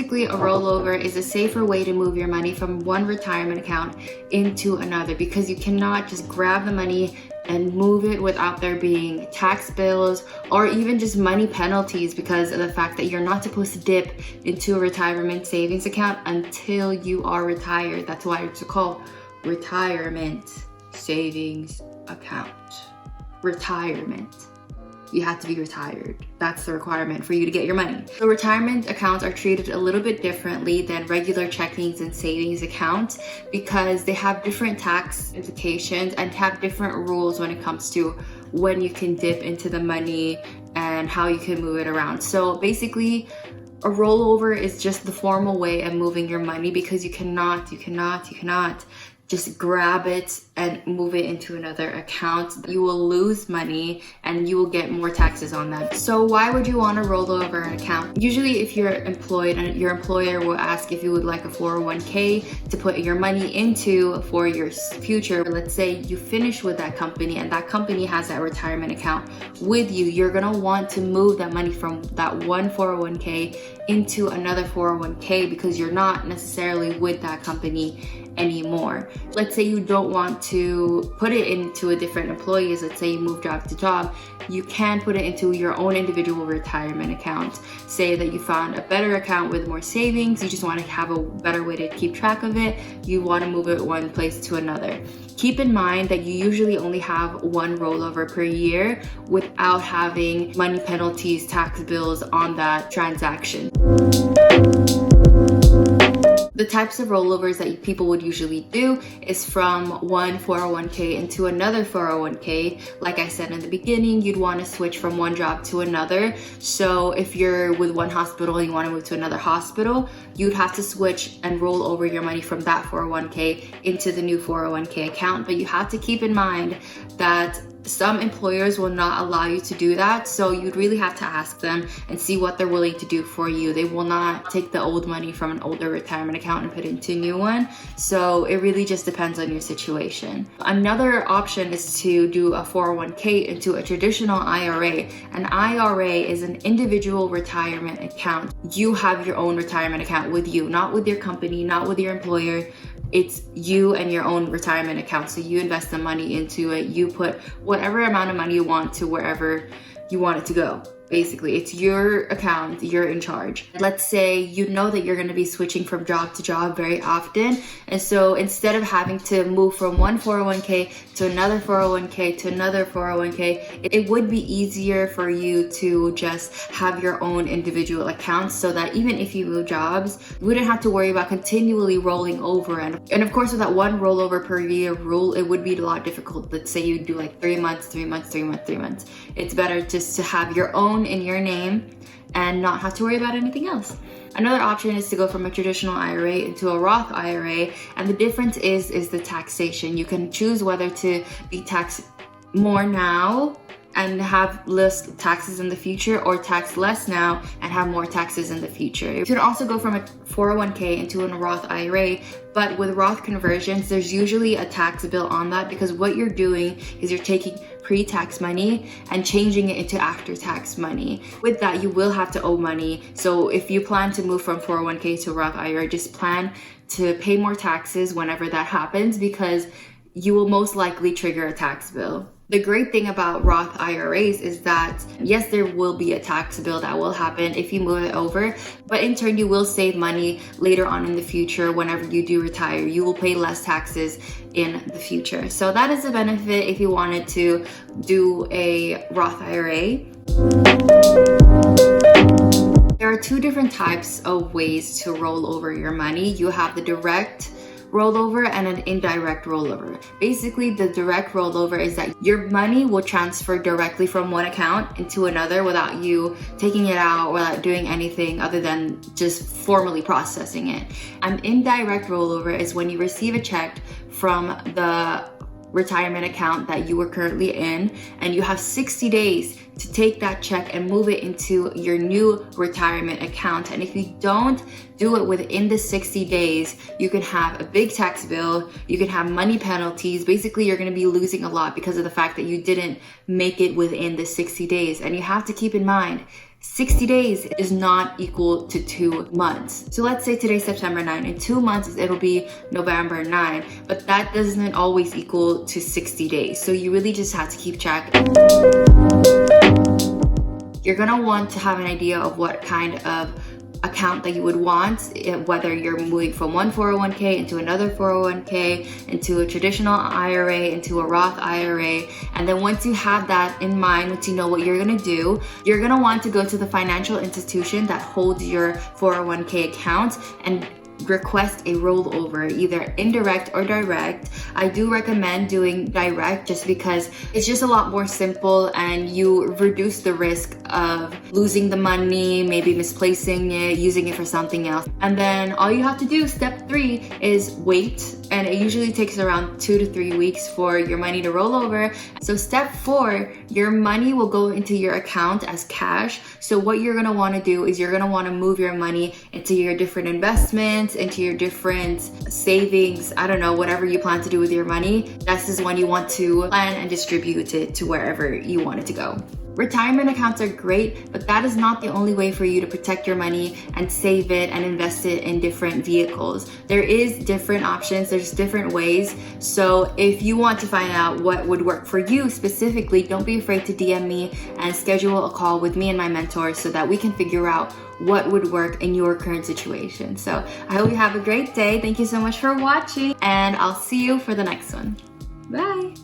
basically, a rollover is a safer way to move your money from one retirement account into another, because you cannot just grab the money and move it without there being tax bills or even just money penalties, because of the fact that you're not supposed to dip into a retirement savings account until you are retired. That's why it's called retirement savings account. Retirement. You have to be retired. That's the requirement for you to get your money. So retirement accounts are treated a little bit differently than regular checkings and savings accounts, because they have different tax implications and have different rules when it comes to when you can dip into the money and how you can move it around. So basically, a rollover is just the formal way of moving your money, because you cannot just grab it and move it into another account. You will lose money and you will get more taxes on that. So why would you want to roll over an account? Usually if you're employed and your employer will ask if you would like a 401k to put your money into for your future. Let's say you finish with that company and that company has that retirement account with you. You're gonna want to move that money from that one 401k into another 401k, because you're not necessarily with that company anymore. Let's say you don't want to put it into a different employee. Let's say you move job to job, you can put it into your own individual retirement account. Say that you found a better account with more savings, you just want to have a better way to keep track of it, you want to move it one place to another. Keep in mind that you usually only have one rollover per year without having money penalties, tax bills on that transaction. The types of rollovers that people would usually do is from one 401k into another 401k. Like I said in the beginning, you'd want to switch from one job to another. So if you're with one hospital and you want to move to another hospital, you'd have to switch and roll over your money from that 401k into the new 401k account. But you have to keep in mind that some employers will not allow you to do that, so you'd really have to ask them and see what they're willing to do for you. They will not take the old money from an older retirement account and put it into a new one, so it really just depends on your situation. Another option is to do a 401k into a traditional IRA. An IRA is an individual retirement account. You have your own retirement account with you, not with your company, not with your employer. It's you and your own retirement account. So you invest the money into it. You put whatever amount of money you want to wherever you want it to go. Basically, it's your account, you're in charge. Let's say you know that you're going to be switching from job to job very often. And so instead of having to move from one 401k to another 401k to another 401k, it would be easier for you to just have your own individual accounts, so that even if you move jobs, you wouldn't have to worry about continually rolling over. And of course, with that one rollover per year rule, it would be a lot difficult. Let's say you do like 3 months, 3 months, 3 months, 3 months. It's better just to have your own in your name and not have to worry about anything else. Another option is to go from a traditional IRA into a Roth IRA, and the difference is the taxation. You can choose whether to be taxed more now and have less taxes in the future, or tax less now and have more taxes in the future. You can also go from a 401k into a Roth IRA, but with Roth conversions, there's usually a tax bill on that, because what you're doing is you're taking pre-tax money and changing it into after-tax money. With that, you will have to owe money. So if you plan to move from 401k to Roth IRA, just plan to pay more taxes whenever that happens, because you will most likely trigger a tax bill. The great thing about Roth IRAs is that, yes, there will be a tax bill that will happen if you move it over, but in turn, you will save money later on in the future. Whenever you do retire, you will pay less taxes in the future. So that is a benefit if you wanted to do a Roth IRA. There are two different types of ways to roll over your money. You have the direct rollover and an indirect rollover. Basically, the direct rollover is that your money will transfer directly from one account into another without you taking it out, without doing anything other than just formally processing it. An indirect rollover is when you receive a check from the retirement account that you are currently in, and you have 60 days to take that check and move it into your new retirement account. And if you don't do it within the 60 days, you can have a big tax bill, you can have money penalties. Basically, you're going to be losing a lot because of the fact that you didn't make it within the 60 days. And you have to keep in mind 60 days is not equal to 2 months. So let's say today's September 9. In 2 months, it'll be November 9. But that doesn't always equal to 60 days. So you really just have to keep track. You're gonna want to have an idea of what kind of account that you would want, whether you're moving from one 401k into another 401k, into a traditional IRA, into a Roth IRA. And then once you have that in mind, once you know what you're gonna do, you're gonna want to go to the financial institution that holds your 401k account and request a rollover, either indirect or direct. I do recommend doing direct just because it's just a lot more simple and you reduce the risk of losing the money, maybe misplacing it, using it for something else. And then all you have to do, step 3, is wait. And it usually takes around 2 to 3 weeks for your money to roll over. So step 4, your money will go into your account as cash. So what you're gonna wanna do is you're gonna wanna move your money into your different investments, into your different savings, I don't know, whatever you plan to do with your money. This is when you want to plan and distribute it to wherever you want it to go. Retirement accounts are great, but that is not the only way for you to protect your money and save it and invest it in different vehicles. There is different options, there's different ways. So if you want to find out what would work for you specifically, don't be afraid to DM me and schedule a call with me and my mentor so that we can figure out what would work in your current situation. So I hope you have a great day. Thank you so much for watching, and I'll see you for the next one. Bye.